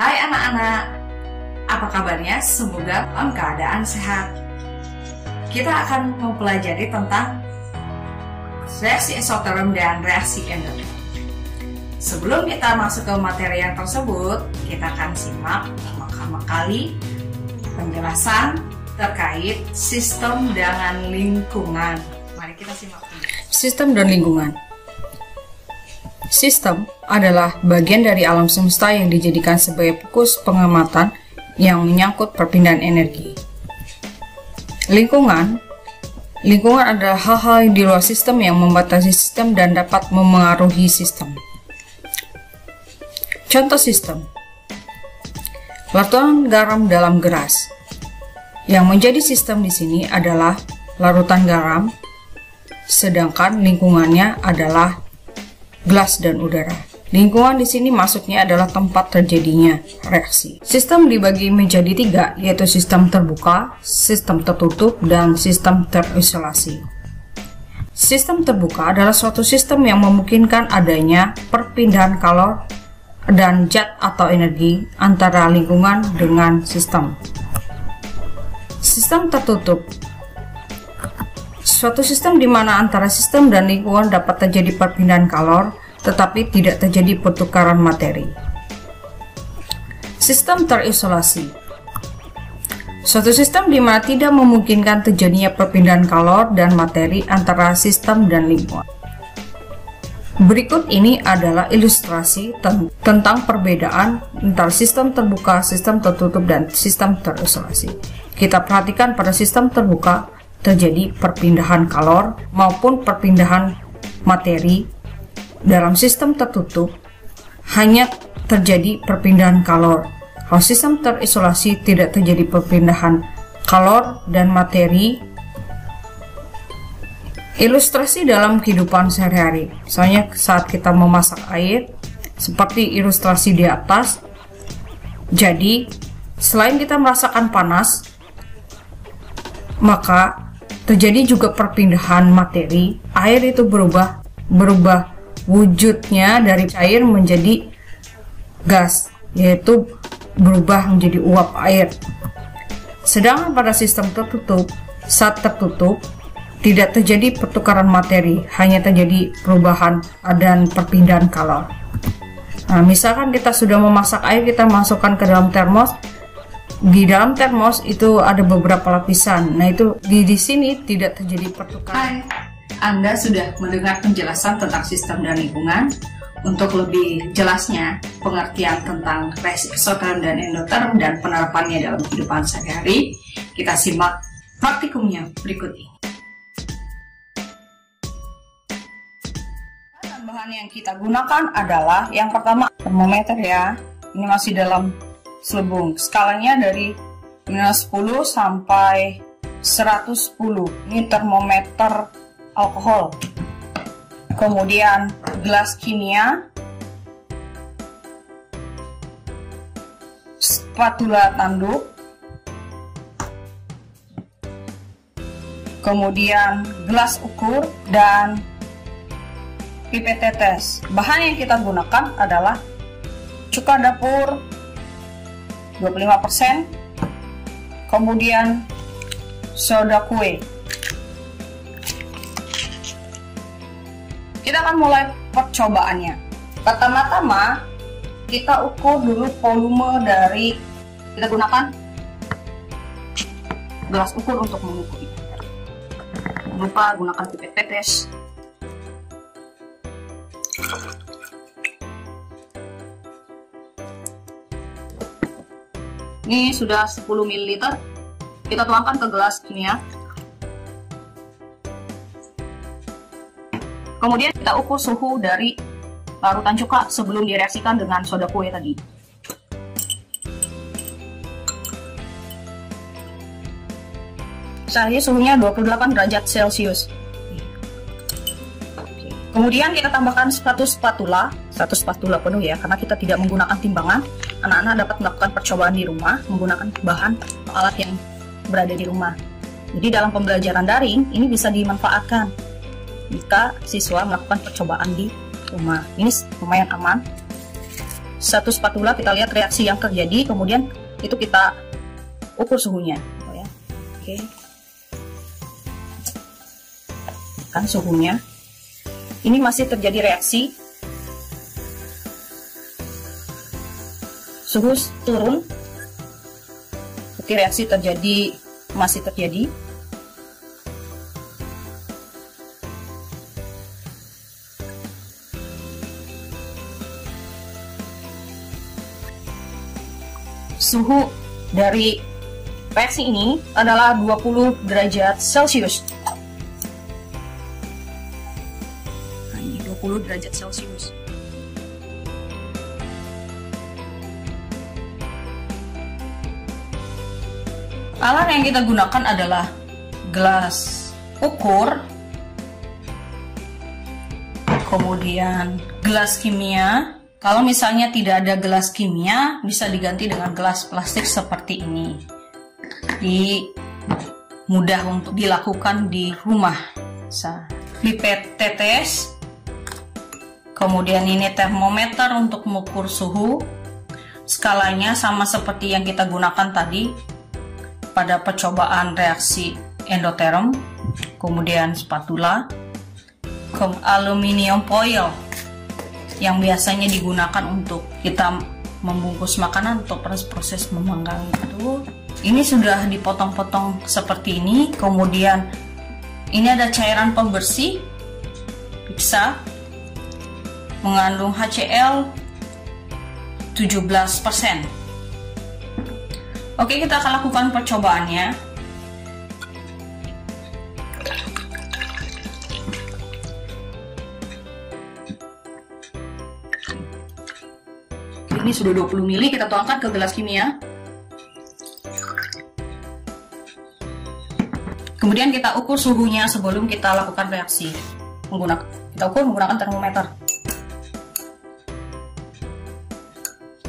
Hai anak-anak, apa kabarnya? Semoga dalam keadaan sehat. Kita akan mempelajari tentang reaksi eksoterm dan reaksi endoterm. Sebelum kita masuk ke materi yang tersebut, kita akan simak pertama kali penjelasan terkait sistem dan lingkungan. Mari kita simak. Sistem dan lingkungan. Sistem adalah bagian dari alam semesta yang dijadikan sebagai fokus pengamatan yang menyangkut perpindahan energi. Lingkungan adalah hal-hal di luar sistem yang membatasi sistem dan dapat memengaruhi sistem. Contoh sistem: larutan garam dalam gelas. Yang menjadi sistem di sini adalah larutan garam, sedangkan lingkungannya adalah gelas dan udara. Lingkungan di sini maksudnya adalah tempat terjadinya reaksi. Sistem dibagi menjadi 3, yaitu sistem terbuka, sistem tertutup, dan sistem terisolasi. Sistem terbuka adalah suatu sistem yang memungkinkan adanya perpindahan kalor dan zat atau energi antara lingkungan dengan sistem. Sistem tertutup, suatu sistem di mana antara sistem dan lingkungan dapat terjadi perpindahan kalor, tetapi tidak terjadi pertukaran materi. Sistem terisolasi, suatu sistem di mana tidak memungkinkan terjadinya perpindahan kalor dan materi antara sistem dan lingkungan. Berikut ini adalah ilustrasi tentang perbedaan antara sistem terbuka, sistem tertutup, dan sistem terisolasi. Kita perhatikan pada sistem terbuka terjadi perpindahan kalor maupun perpindahan materi. Dalam sistem tertutup hanya terjadi perpindahan kalor. Kalau sistem terisolasi tidak terjadi perpindahan kalor dan materi. Ilustrasi dalam kehidupan sehari-hari, misalnya saat kita memasak air, seperti ilustrasi di atas. Jadi, selain kita merasakan panas, maka terjadi juga perpindahan materi. Air itu berubah wujudnya dari cair menjadi gas, yaitu berubah menjadi uap air. Sedangkan pada sistem tertutup, saat tertutup tidak terjadi pertukaran materi, hanya terjadi perubahan dan perpindahan kalor. Nah, misalkan kita sudah memasak air, kita masukkan ke dalam termos. Di dalam termos itu ada beberapa lapisan. Nah, itu di sini tidak terjadi pertukaran. Anda sudah mendengar penjelasan tentang sistem dan lingkungan. Untuk lebih jelasnya pengertian tentang reaksi eksoterm dan endoterm dan penerapannya dalam kehidupan sehari-hari, kita simak praktikumnya berikut ini. Bahan yang kita gunakan adalah yang pertama termometer ya. Ini masih dalam selubung. Skalanya dari minus 10 sampai 110. Ini termometer alkohol. Kemudian gelas kimia, spatula tanduk, kemudian gelas ukur, dan pipet tetes. Bahan yang kita gunakan adalah cuka dapur 25%, kemudian soda kue. Kita akan mulai percobaannya. Pertama-tama kita ukur dulu volume dari, kita gunakan gelas ukur untuk mengukur. Jangan lupa gunakan pipet tetes. Ini sudah 10 ml. Kita tuangkan ke gelas kimia. Kemudian kita ukur suhu dari larutan cuka sebelum direaksikan dengan soda kue tadi. Saat ini suhunya 28 derajat Celcius. Kemudian kita tambahkan satu spatula penuh ya, karena kita tidak menggunakan timbangan. Anak-anak dapat melakukan percobaan di rumah menggunakan bahan alat yang berada di rumah. Jadi dalam pembelajaran daring ini bisa dimanfaatkan jika siswa melakukan percobaan di rumah. Ini lumayan aman. satu spatula kita lihat reaksi yang terjadi, kemudian itu kita ukur suhunya, gitu ya. Oke, kan suhunya ini masih terjadi reaksi, suhu turun, oke, reaksi terjadi, masih terjadi. Suhu dari reaksi ini adalah 20 derajat Celcius. Nah, ini 20 derajat Celcius. Alat yang kita gunakan adalah gelas ukur, kemudian gelas kimia. Kalau misalnya tidak ada gelas kimia, bisa diganti dengan gelas plastik seperti ini. Mudah untuk dilakukan di rumah. Pipet tetes, kemudian ini termometer untuk mengukur suhu. Skalanya sama seperti yang kita gunakan tadi pada percobaan reaksi endotherm. Kemudian spatula, aluminium foil yang biasanya digunakan untuk kita membungkus makanan atau proses memanggang itu. Ini sudah dipotong-potong seperti ini. Kemudian ini ada cairan pembersih Pixa mengandung HCl 17%. Oke, kita akan lakukan percobaannya. Ini sudah 20 ml, kita tuangkan ke gelas kimia. Kemudian kita ukur suhunya sebelum kita lakukan reaksi. Kita ukur menggunakan termometer.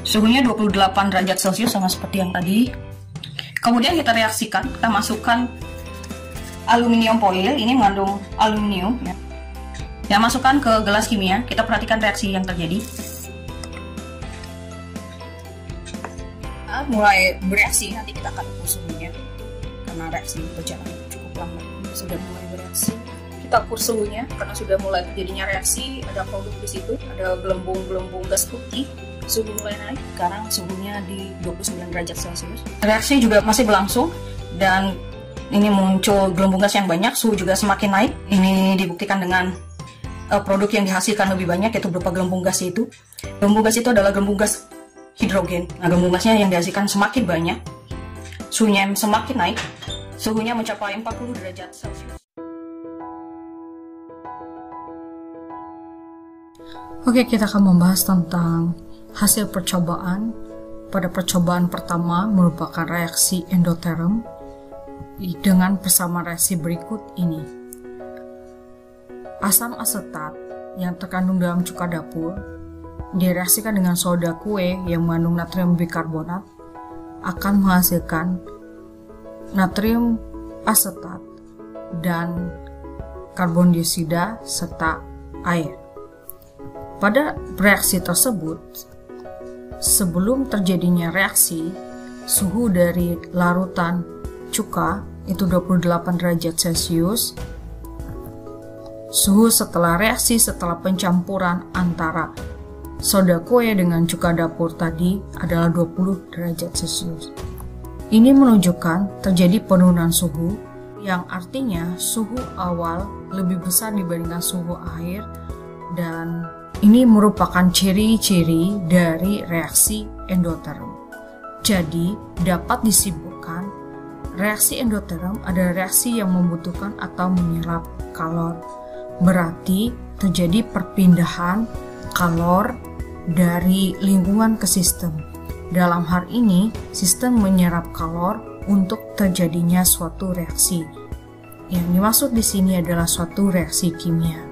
Suhunya 28 derajat Celcius sama seperti yang tadi. Kemudian kita reaksikan, kita masukkan aluminium foil, ini mengandung aluminium ya. Yang masukkan ke gelas kimia, kita perhatikan reaksi yang terjadi. Mulai bereaksi, nanti kita akan ukur suhunya karena reaksi berjalan cukup lambat. Sudah mulai bereaksi, kita ukur suhunya karena sudah mulai terjadinya reaksi. Ada produk di situ, ada gelembung-gelembung gas putih. Suhu mulai naik, sekarang suhunya di 29 derajat Celcius. Reaksi juga masih berlangsung dan ini muncul gelembung gas yang banyak, suhu juga semakin naik. Ini dibuktikan dengan produk yang dihasilkan lebih banyak, yaitu berupa gelembung gas itu. Gelembung gas itu adalah gelembung gas hidrogen. Nah, gelembung gasnya yang dihasilkan semakin banyak, suhunya semakin naik, suhunya mencapai 40 derajat Celcius. Oke, kita akan membahas tentang hasil percobaan. Pada percobaan pertama merupakan reaksi endotherm dengan persamaan reaksi berikut ini. Asam asetat yang terkandung dalam cuka dapur direaksikan dengan soda kue yang mengandung natrium bikarbonat akan menghasilkan natrium asetat dan karbon dioksida serta air. Pada reaksi tersebut, sebelum terjadinya reaksi, suhu dari larutan cuka itu 28 derajat Celcius. Suhu setelah reaksi setelah pencampuran antara soda kue dengan cuka dapur tadi adalah 20 derajat Celcius. Ini menunjukkan terjadi penurunan suhu, yang artinya suhu awal lebih besar dibandingkan suhu akhir, dan ini merupakan ciri-ciri dari reaksi endotherm. Jadi, dapat disimpulkan, reaksi endotherm adalah reaksi yang membutuhkan atau menyerap kalor. Berarti terjadi perpindahan kalor dari lingkungan ke sistem. Dalam hal ini, sistem menyerap kalor untuk terjadinya suatu reaksi. Yang dimaksud di sini adalah suatu reaksi kimia.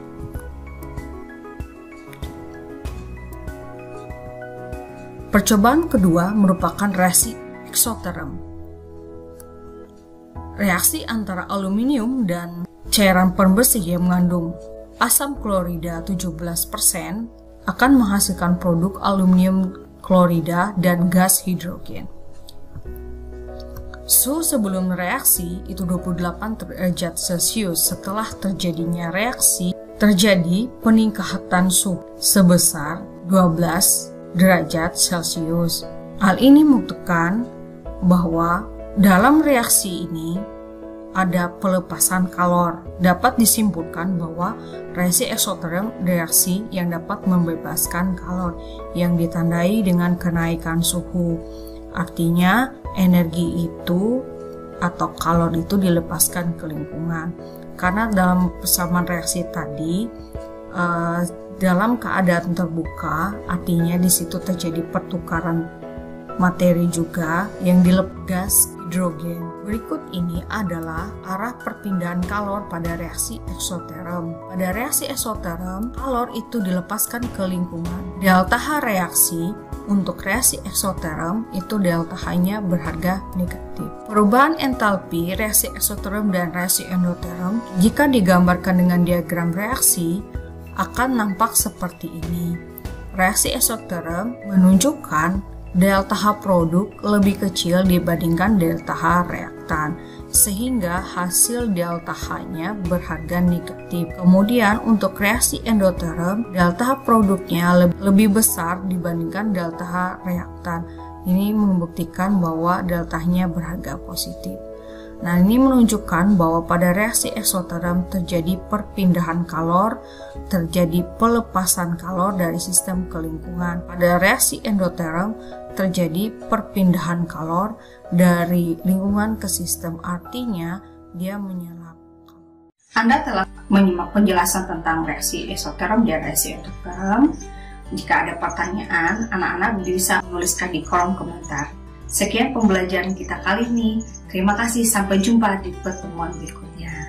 Percobaan kedua merupakan reaksi exotherm. Reaksi antara aluminium dan cairan pembersih yang mengandung asam klorida 17% akan menghasilkan produk aluminium klorida, dan gas hidrogen. Suhu sebelum reaksi itu 28 derajat Celcius. Setelah terjadinya reaksi, terjadi peningkatan suhu sebesar 12 derajat Celcius. Hal ini membuktikan bahwa dalam reaksi ini ada pelepasan kalor. Dapat disimpulkan bahwa reaksi eksoterm reaksi yang dapat membebaskan kalor yang ditandai dengan kenaikan suhu. Artinya energi itu atau kalor itu dilepaskan ke lingkungan. Karena dalam persamaan reaksi tadi dalam keadaan terbuka, artinya di situ terjadi pertukaran materi juga yang dilepas hidrogen. Berikut ini adalah arah perpindahan kalor pada reaksi eksoterm. Pada reaksi eksoterm, kalor itu dilepaskan ke lingkungan. Delta H reaksi untuk reaksi eksoterm itu delta H-nya berharga negatif. Perubahan entalpi reaksi eksoterm dan reaksi endoterm jika digambarkan dengan diagram reaksi akan nampak seperti ini. Reaksi eksoterm menunjukkan delta H produk lebih kecil dibandingkan delta H reaktan, sehingga hasil delta H-nya berharga negatif. Kemudian untuk reaksi endoterm, delta H produknya lebih besar dibandingkan delta H reaktan. Ini membuktikan bahwa delta H-nya berharga positif. Nah, ini menunjukkan bahwa pada reaksi eksoterm terjadi perpindahan kalor, terjadi pelepasan kalor dari sistem ke lingkungan. Pada reaksi endoterm terjadi perpindahan kalor dari lingkungan ke sistem, artinya dia menyerap kalor. Anda telah menyimak penjelasan tentang reaksi eksoterm dan reaksi endoterm. Jika ada pertanyaan, anak-anak bisa menuliskan di kolom komentar. Sekian pembelajaran kita kali ini. Terima kasih, sampai jumpa di pertemuan berikutnya.